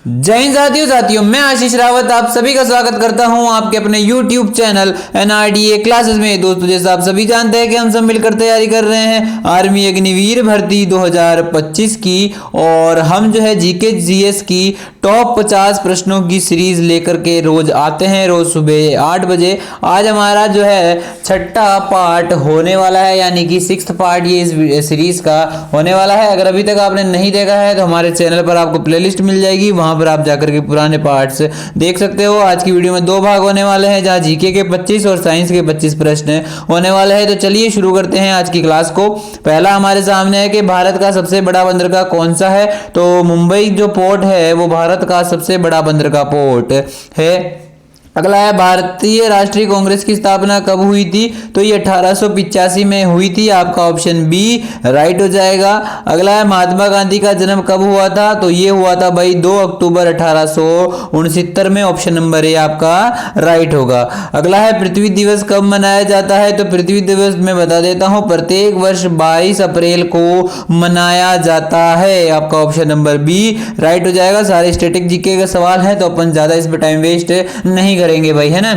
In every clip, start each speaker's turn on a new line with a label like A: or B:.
A: जय हिंद साथियों मैं आशीष रावत आप सभी का स्वागत करता हूं आपके अपने YouTube चैनल NRDA क्लासेस में। दोस्तों जैसा आप सभी जानते हैं कि हम सब मिलकर तैयारी कर रहे हैं आर्मी अग्निवीर भर्ती 2025 की, और हम जो है जीके जीएस की टॉप 50 प्रश्नों की सीरीज लेकर के रोज आते हैं, रोज सुबह 8 बजे। आज हमारा जो है छठा पार्ट होने वाला है, यानी कि 6th पार्ट ये इस सीरीज का होने वाला है। अगर अभी तक आपने नहीं देखा है तो हमारे चैनल पर आपको प्लेलिस्ट मिल जाएगी, वहां पर आप जाकर के पुराने पार्ट्स देख सकते हो। आज की वीडियो में 2 भाग होने वाले हैं, जहां जीके के 25 और साइंस के 25 प्रश्न होने वाले हैं। तो चलिए शुरू करते हैं आज की क्लास को। पहला हमारे सामने है कि भारत का सबसे बड़ा बंदरगाह कौन सा है। तो मुंबई जो पोर्ट है वो भारत का सबसे बड़ा बंदरगाह पोर्ट है। अगला है भारतीय राष्ट्रीय कांग्रेस की स्थापना कब हुई थी। तो ये 1885 में हुई थी, आपका ऑप्शन बी राइट हो जाएगा। अगला है महात्मा गांधी का जन्म कब हुआ था। तो ये हुआ था भाई 2 अक्टूबर 1869 में, ऑप्शन नंबर ए आपका राइट होगा। अगला है पृथ्वी दिवस कब मनाया जाता है। तो पृथ्वी दिवस मैं बता देता हूं, प्रत्येक वर्ष 22 अप्रैल को मनाया जाता है, आपका ऑप्शन नंबर बी राइट हो जाएगा। सारे स्टैटिक जीके का सवाल है तो अपन ज्यादा इसमें टाइम वेस्ट नहीं करेंगे भाई, है ना।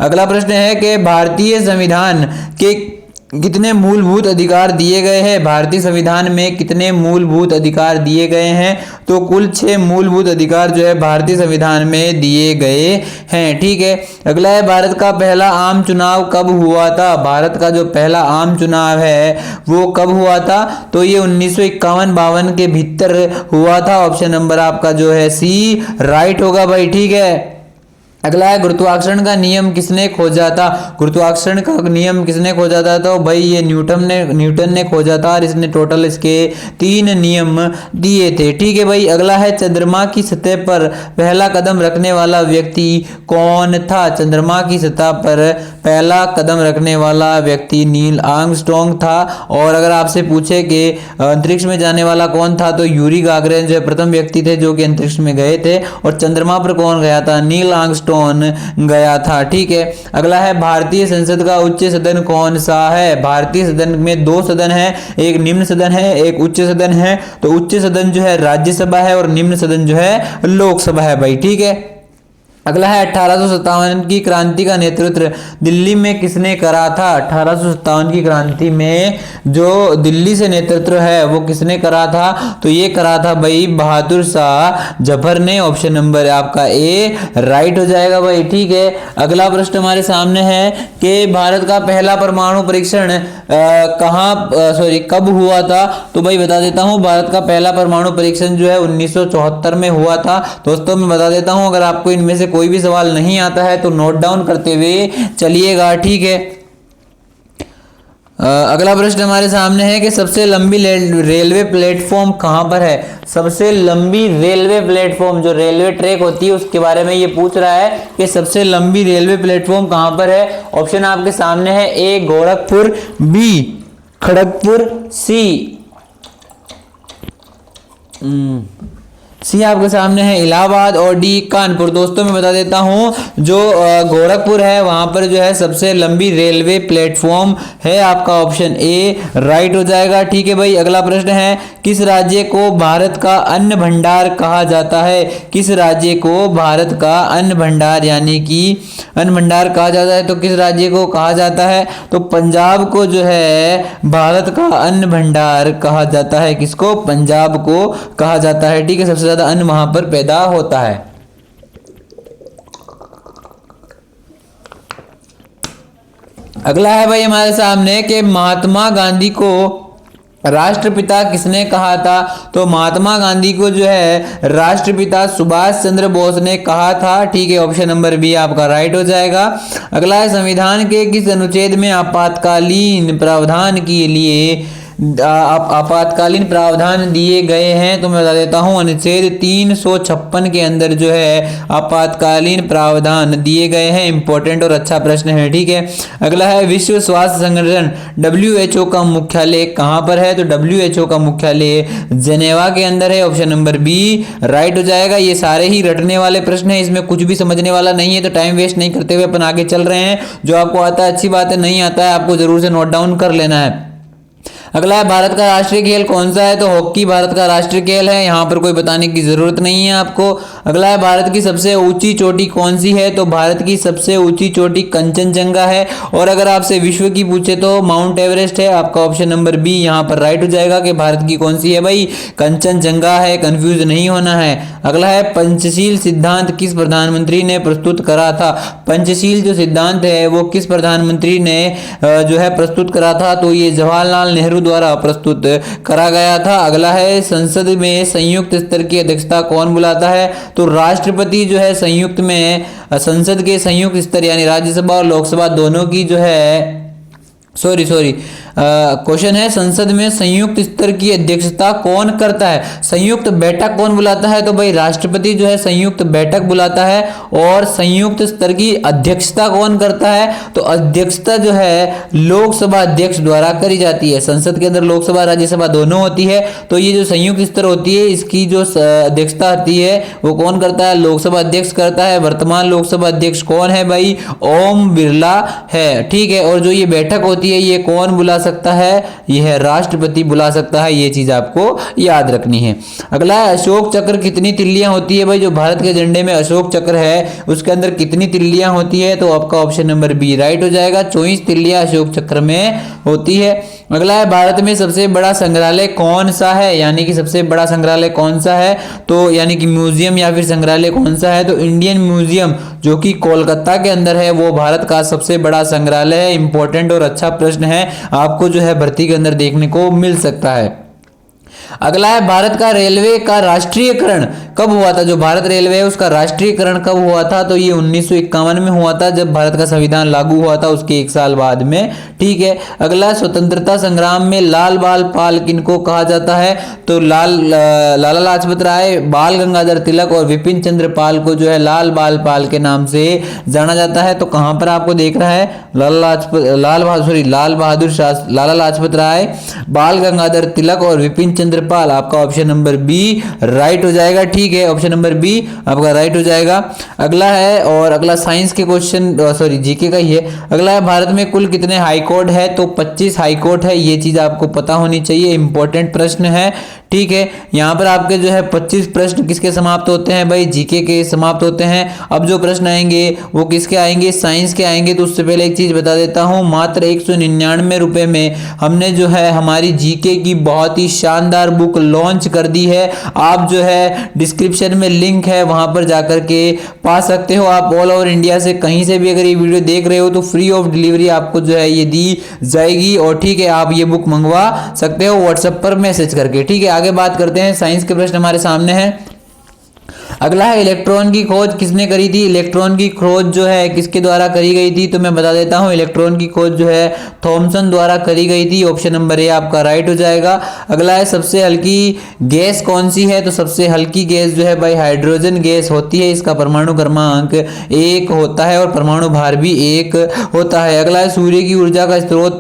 A: अगला प्रश्न है कि भारतीय संविधान के कितने मूलभूत अधिकार दिए गए हैं। भारतीय संविधान में कितने मूलभूत अधिकार दिए गए हैं। तो कुल 6 मूलभूत अधिकार जो है भारतीय संविधान में दिए गए हैं, ठीक है। अगला है भारत का पहला आम चुनाव कब हुआ था। भारत का जो पहला आम चुनाव है वो कब हुआ था। तो ये 1951-52 के भीतर हुआ था, ऑप्शन नंबर आपका जो है सी राइट होगा भाई, ठीक है। अगला है गुरुत्वाकर्षण का नियम किसने खोजा था। गुरुत्वाकर्षण का नियम किसने खोजा था। तो भाई ये न्यूटन ने खोजा था, और इसने टोटल इसके 3 नियम दिए थे, ठीक है भाई। अगला है चंद्रमा की सतह पर पहला कदम रखने वाला व्यक्ति कौन था। चंद्रमा की सतह पर पहला कदम रखने वाला व्यक्ति नील आर्मस्ट्रॉन्ग था। और अगर आपसे पूछे कि अंतरिक्ष में जाने वाला कौन था, तो यूरी गागरिन जो प्रथम व्यक्ति थे जो कि अंतरिक्ष में गए थे। और चंद्रमा पर कौन गया था, नील आर्मस्ट्रॉन्ग गया था, ठीक है। अगला है भारतीय संसद का उच्च सदन कौन सा है। भारतीय सदन में 2 सदन है, एक निम्न सदन है, एक उच्च सदन है। तो उच्च सदन जो है राज्यसभा है और निम्न सदन जो है लोकसभा है भाई, ठीक है। अगला है 1857 की क्रांति का नेतृत्व दिल्ली में किसने करा था। 1857 की क्रांति में जो दिल्ली से नेतृत्व है वो किसने करा था। तो ये करा था भाई बहादुर शाह जफर ने, ऑप्शन नंबर आपका ए राइट हो जाएगा भाई, ठीक है। अगला प्रश्न हमारे सामने है कि भारत का पहला परमाणु परीक्षण कब हुआ था। तो भाई बता देता हूं, भारत का पहला परमाणु परीक्षण जो है 1974 में हुआ था। दोस्तों मैं बता देता हूं, अगर आपको इनमें से कोई भी सवाल नहीं आता है तो नोट डाउन करते हुए चलिएगा, ठीक है। अगला प्रश्न हमारे सामने है कि सबसे लंबी रेलवे प्लेटफॉर्म कहां पर है। सबसे लंबी रेलवे प्लेटफॉर्म जो रेलवे ट्रैक होती है उसके बारे में ये पूछ रहा है कि सबसे लंबी रेलवे प्लेटफॉर्म कहां पर है। ऑप्शन आपके सामने है, ए गोरखपुर, बी खड़गपुर, सी आपके सामने है इलाहाबाद, और डी कानपुर। दोस्तों मैं बता देता हूं, जो गोरखपुर है वहां पर जो है सबसे लंबी रेलवे प्लेटफॉर्म है, आपका ऑप्शन ए राइट हो जाएगा, ठीक है भाई। अगला प्रश्न है, किस राज्य को भारत का अन्न भंडार कहा जाता है। किस राज्य को भारत का अन्न भंडार यानी कि अन्न भंडार कहा जाता है। तो किस राज्य को कहा जाता है। तो पंजाब को जो है भारत का अन्न भंडार कहा जाता है। किसको, पंजाब को कहा जाता है, ठीक है। सबसे ज्यादा अन्न वहां पर पैदा होता है। अगला है भाई हमारे सामने कि महात्मा गांधी को राष्ट्रपिता किसने कहा था। तो महात्मा गांधी को जो है राष्ट्रपिता सुभाष चंद्र बोस ने कहा था, ठीक है। ऑप्शन नंबर बी आपका राइट हो जाएगा। अगला है संविधान के किस अनुच्छेद में आपातकालीन प्रावधान के लिए आपातकालीन प्रावधान दिए गए हैं। तो मैं बता देता हूं, अनुच्छेद 356 के अंदर जो है आपातकालीन प्रावधान दिए गए हैं। इंपॉर्टेंट और अच्छा प्रश्न है, ठीक है। अगला है विश्व स्वास्थ्य संगठन WHO का मुख्यालय कहां पर है। तो WHO का मुख्यालय जेनेवा के अंदर है, ऑप्शन नंबर बी राइट हो जाएगा। ये सारे ही रटने वाले प्रश्न है, इसमें कुछ भी समझने वाला नहीं है, तो टाइम वेस्ट नहीं करते हुए अपन आगे चल रहे हैं। जो आपको आता है अच्छी बात है, नहीं आता है आपको जरूर से नोट डाउन कर लेना है। अगला है भारत का राष्ट्रीय खेल कौन सा है? तो हॉकी भारत का राष्ट्रीय खेल है, यहाँ पर कोई बताने की जरूरत नहीं है आपको। अगला है भारत की सबसे ऊंची चोटी कौन सी है? तो भारत की सबसे ऊंची चोटी कंचनजंगा है। और अगर आपसे विश्व की पूछे तो माउंट एवरेस्ट है। आपका ऑप्शन नंबर बी यहाँ पर राइट हो जाएगा कि भारत की कौन सी है भाई? कंचनजंगा है, कंफ्यूज नहीं होना है। अगला है पंचशील सिद्धांत किस प्रधानमंत्री ने प्रस्तुत करा था? पंचशील जो सिद्धांत है वो किस प्रधानमंत्री ने जो है प्रस्तुत करा था? तो ये जवाहरलाल नेहरू द्वारा प्रस्तुत करा गया था। अगला है संसद में संयुक्त स्तर की अध्यक्षता कौन बुलाता है? तो राष्ट्रपति जो है संयुक्त में संसद के संयुक्त स्तर यानी राज्यसभा और लोकसभा दोनों की जो है क्वेश्चन है संसद में संयुक्त स्तर की अध्यक्षता कौन करता है? संयुक्त बैठक कौन बुलाता है? तो भाई राष्ट्रपति जो है संयुक्त बैठक बुलाता है। और संयुक्त स्तर की अध्यक्षता कौन करता है? तो अध्यक्षता जो है लोकसभा अध्यक्ष द्वारा करी जाती है। संसद के अंदर लोकसभा राज्यसभा दोनों होती है, तो ये जो संयुक्त स्तर होती है इसकी जो अध्यक्षता होती है वो कौन करता है? लोकसभा अध्यक्ष करता है। वर्तमान लोकसभा अध्यक्ष कौन है भाई? ओम बिरला है, ठीक है। और जो ये बैठक होती है ये कौन बुला सकता है? यह राष्ट्रपति बुला सकता है। ये चीज आपको याद रखनी है। अगला है अशोक चक्र कितनी तिल्लियां होती है भाई? जो भारत के झंडे में अशोक चक्र है उसके अंदर कितनी तिल्लियां होती है? तो आपका ऑप्शन नंबर बी राइट हो जाएगा। 24 तिल्लियां अशोक चक्र में होती है। अगला है भारत में सबसे बड़ा संग्रहालय कौन सा है? यानी कि सबसे बड़ा संग्रहालय कौन सा है? तो यानी कि म्यूजियम या फिर संग्रहालय कौन सा है? तो इंडियन म्यूजियम जो कि कोलकाता के अंदर है वो भारत का सबसे बड़ा संग्रहालय है। इंपॉर्टेंट और अच्छा प्रश्न है, आपको जो है भर्ती के अंदर देखने को मिल सकता है। अगला है भारत का रेलवे का राष्ट्रीयकरण कब हुआ था? जो भारत रेलवे है उसका राष्ट्रीयकरण कब हुआ था? तो ये 1951 में हुआ था, जब भारत का संविधान लागू हुआ था उसके 1 साल बाद में, ठीक है। अगला स्वतंत्रता संग्राम में लाल बाल पाल किनको कहा जाता है? तो लाला लाजपत राय, बाल गंगाधर तिलक और विपिन चंद्र पाल को जो है लाल बाल पाल के नाम से जाना जाता है। तो कहां पर आपको देख रहा है? लाला लाजपत राय, बाल गंगाधर तिलक और विपिन चंद्र पाल। आपका ऑप्शन नंबर बी राइट हो जाएगा, ठीक है। ऑप्शन नंबर बी आपका राइट हो जाएगा। अगला है, और अगला साइंस के क्वेश्चन जीके का ही है। अगला है भारत में कुल कितने हाई कोर्ट है? तो 25 हाई कोर्ट है। ये चीज आपको पता होनी चाहिए, इंपॉर्टेंट प्रश्न है, ठीक है। यहाँ पर आपके जो है 25 प्रश्न किसके समाप्त होते हैं भाई? जीके के समाप्त होते हैं। अब जो प्रश्न आएंगे वो किसके आएंगे? साइंस के आएंगे। तो उससे पहले एक चीज बता देता हूँ, मात्र 199 रुपए में हमने जो है हमारी जीके की बहुत ही शानदार बुक लॉन्च कर दी है। आप जो है डिस्क्रिप्शन में लिंक है, वहां पर जाकर के पा सकते हो। आप ऑल ओवर इंडिया से कहीं से भी अगर ये वीडियो देख रहे हो तो फ्री ऑफ डिलीवरी आपको जो है ये दी जाएगी। और ठीक है, आप ये बुक मंगवा सकते हो व्हाट्सएप पर मैसेज करके, ठीक है। आगे बात करते हैं, साइंस के प्रश्न हमारे सामने हैं। अगला है इलेक्ट्रॉन की खोज किसने करी थी? इलेक्ट्रॉन की खोज जो है किसके द्वारा करी गई थी? तो मैं बता देता हूं, इलेक्ट्रॉन की खोज जो है थॉमसन द्वारा करी गई थी। ऑप्शन नंबर ए आपका राइट हो जाएगा। अगला है सबसे हल्की गैस कौन सी है? तो सबसे हल्की गैस जो है भाई हाइड्रोजन गैस होती है। इसका परमाणु क्रमांक 1 होता है और परमाणु भार भी 1 होता है। अगला है सूर्य की ऊर्जा का स्रोत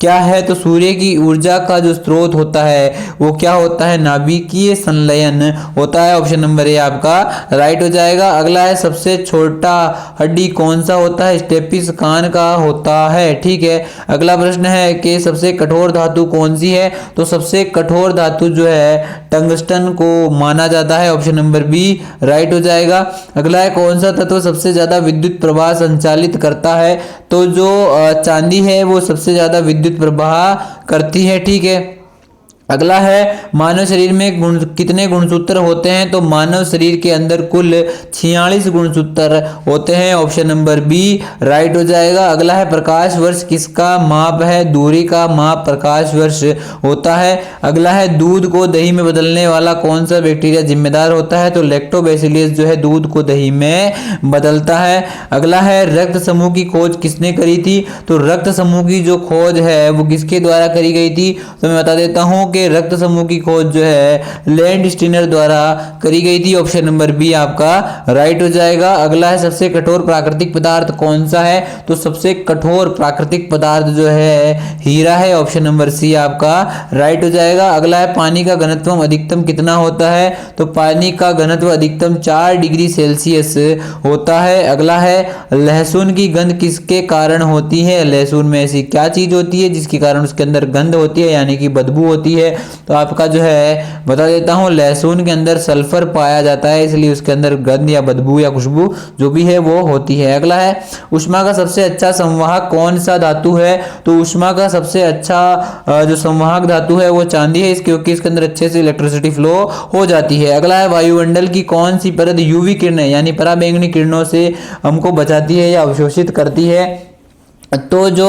A: क्या है? तो सूर्य की ऊर्जा का जो स्रोत होता है वो क्या होता है? नाभिकीय संलयन होता है। ऑप्शन नंबर ए आपका राइट हो जाएगा। अगला है सबसे छोटा हड्डी कौन सा होता है? स्टेपिस कान का होता है, ठीक है। अगला प्रश्न है कि सबसे कठोर धातु कौन सी है? तो सबसे कठोर धातु जो है टंगस्टन को माना जाता है। ऑप्शन नंबर बी राइट हो जाएगा। अगला है कौन सा तत्व सबसे ज्यादा विद्युत प्रवाह संचालित करता है? तो जो चांदी है वो सबसे ज्यादा विद्युत प्रवाह करती है, ठीक है। अगला है मानव शरीर में कितने गुणसूत्र होते हैं? तो मानव शरीर के अंदर कुल 46 गुणसूत्र होते हैं। ऑप्शन नंबर बी राइट हो जाएगा। अगला है प्रकाश वर्ष किसका माप है? दूरी का माप प्रकाश वर्ष होता है। अगला है दूध को दही में बदलने वाला कौन सा बैक्टीरिया जिम्मेदार होता है? तो लैक्टोबैसिलस जो है दूध को दही में बदलता है। अगला है रक्त समूह की खोज किसने करी थी? तो रक्त समूह की जो खोज है वो किसके द्वारा करी गई थी? तो मैं बता देता हूँ के रक्त समूह की खोज जो है लैंड स्टीनर द्वारा करी गई थी। ऑप्शन नंबर बी आपका राइट हो जाएगा। अगला है सबसे कठोर प्राकृतिक पदार्थ कौन सा है, तो सबसे कठोर प्राकृतिक पदार्थ जो है हीरा है। ऑप्शन नंबर सी आपका राइट हो जाएगा। अगला है पानी का घनत्व अधिकतम कितना होता है, तो पानी का घनत्व अधिकतम 4 डिग्री सेल्सियस होता है। अगला है लहसुन की गंध किसके कारण होती है, लहसुन में ऐसी क्या चीज होती है जिसके कारण उसके अंदर गंध होती है यानी कि बदबू होती है, तो आपका जो है बता देता हूं लहसुन के अंदर सल्फर पाया जाता है, इसलिए उसके अंदर गंध या बदबू या खुशबू जो भी है वो होती है। अगला है ऊष्मा का सबसे अच्छा संवाहक कौन सा धातु है, तो ऊष्मा का सबसे अच्छा जो संवाहक धातु है वो चांदी है, क्योंकि इसके अंदर अच्छे से इलेक्ट्रिसिटी फ्लो हो जाती है। अगला है वायुमंडल की कौन सी परत यूवी किरणें यानी पराबैंगनी किरणों से हमको बचाती है या अवशोषित करती है, तो जो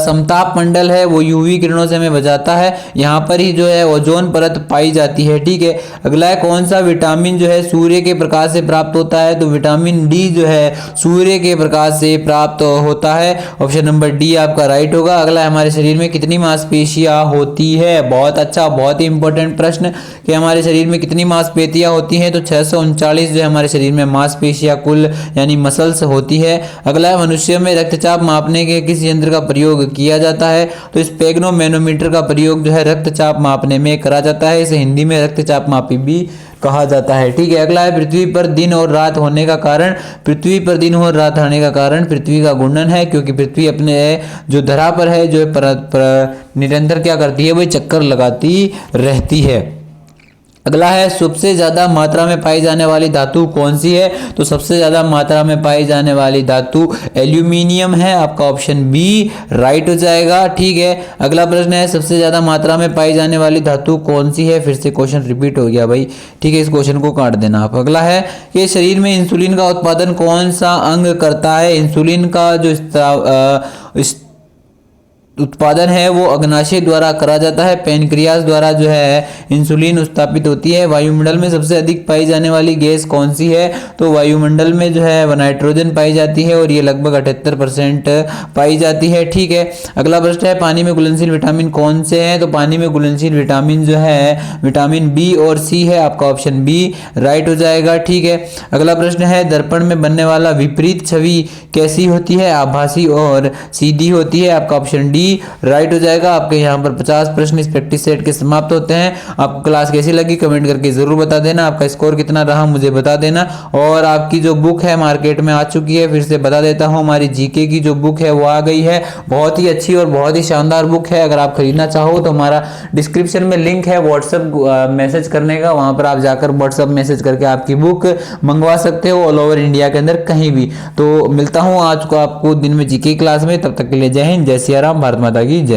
A: समताप मंडल है वो यूवी किरणों से हमें बचाता है। यहाँ पर ही जो है ओजोन परत पाई जाती है। ठीक है, अगला है कौन सा विटामिन जो है सूर्य के प्रकाश से प्राप्त होता है, तो विटामिन डी जो है सूर्य के प्रकाश से प्राप्त होता है। ऑप्शन नंबर डी आपका राइट होगा। अगला है हमारे शरीर में कितनी मांसपेशियां होती है, बहुत अच्छा बहुत ही इंपॉर्टेंट प्रश्न कि हमारे शरीर में कितनी मांसपेशियां होती हैं, तो 639 जो है हमारे शरीर में मांसपेशियां कुल यानी मसल्स होती है। अगला है मनुष्य में रक्तचाप मापने के किस यंत्र का प्रयोग किया जाता है, तो स्पेग्नोमेनोमीटर का प्रयोग जो है रक्तचाप मापने में करा जाता है, इसे हिंदी में रक्तचाप मापी भी कहा जाता है। ठीक है, अगला है पृथ्वी पर दिन और रात होने का कारण, पृथ्वी पर दिन और रात होने का कारण पृथ्वी का घूर्णन है, क्योंकि पृथ्वी अपने जो धरा पर है जो निरंतर क्या करती है, वो चक्कर लगाती रहती है। अगला है सबसे ज्यादा मात्रा में पाई जाने वाली धातु कौन सी है, तो सबसे ज्यादा मात्रा में पाई जाने वाली धातु एल्यूमिनियम है, आपका ऑप्शन बी राइट हो जाएगा। ठीक है, अगला प्रश्न है सबसे ज्यादा मात्रा में पाई जाने वाली धातु कौन सी है, फिर से क्वेश्चन रिपीट हो गया भाई। ठीक है, इस क्वेश्चन को काट देना आप। अगला है कि शरीर में इंसुलिन का उत्पादन कौन सा अंग करता है, इंसुलिन का जो उत्पादन है वो अग्नाशय द्वारा करा जाता है, पेनक्रियास द्वारा जो है इंसुलिन उत्पादित होती है। वायुमंडल में सबसे अधिक पाई जाने वाली गैस कौन सी है, तो वायुमंडल में जो है नाइट्रोजन पाई जाती है और ये लगभग 78% पाई जाती है। ठीक है, अगला प्रश्न है पानी में घुलनशील विटामिन कौन से हैं, तो पानी में घुलनशील विटामिन जो है विटामिन बी और सी है, आपका ऑप्शन बी राइट हो जाएगा। ठीक है, अगला प्रश्न है दर्पण में बनने वाला विपरीत छवि कैसी होती है, आभासी और सीधी होती है, आपका ऑप्शन डी राइट हो जाएगा। आपके यहाँ पर 50 प्रश्न इस प्रैक्टिस सेट के समाप्त होते हैं। आपको क्लास कैसी लगी कमेंट करके जरूर बता देना, आपका स्कोर कितना रहा मुझे बता देना, और आपकी जो बुक है मार्केट में आ चुकी है, फिर से बता देता हूँ हमारी जीके की जो बुक है वो आ गई है, बहुत ही अच्छी और बहुत ही शानदार बुक है। अगर आप खरीदना चाहो तो हमारा डिस्क्रिप्शन में लिंक है व्हाट्सएप मैसेज करने का, वहां पर आप जाकर व्हाट्सएप मैसेज करके आपकी बुक मंगवा सकते हो ऑल ओवर इंडिया के अंदर कहीं भी। तो मिलता हूँ आज को आपको दिन में जीके क्लास में, तब तक के लिए जय हिंद, जय सिया राम, भारत माता की जय।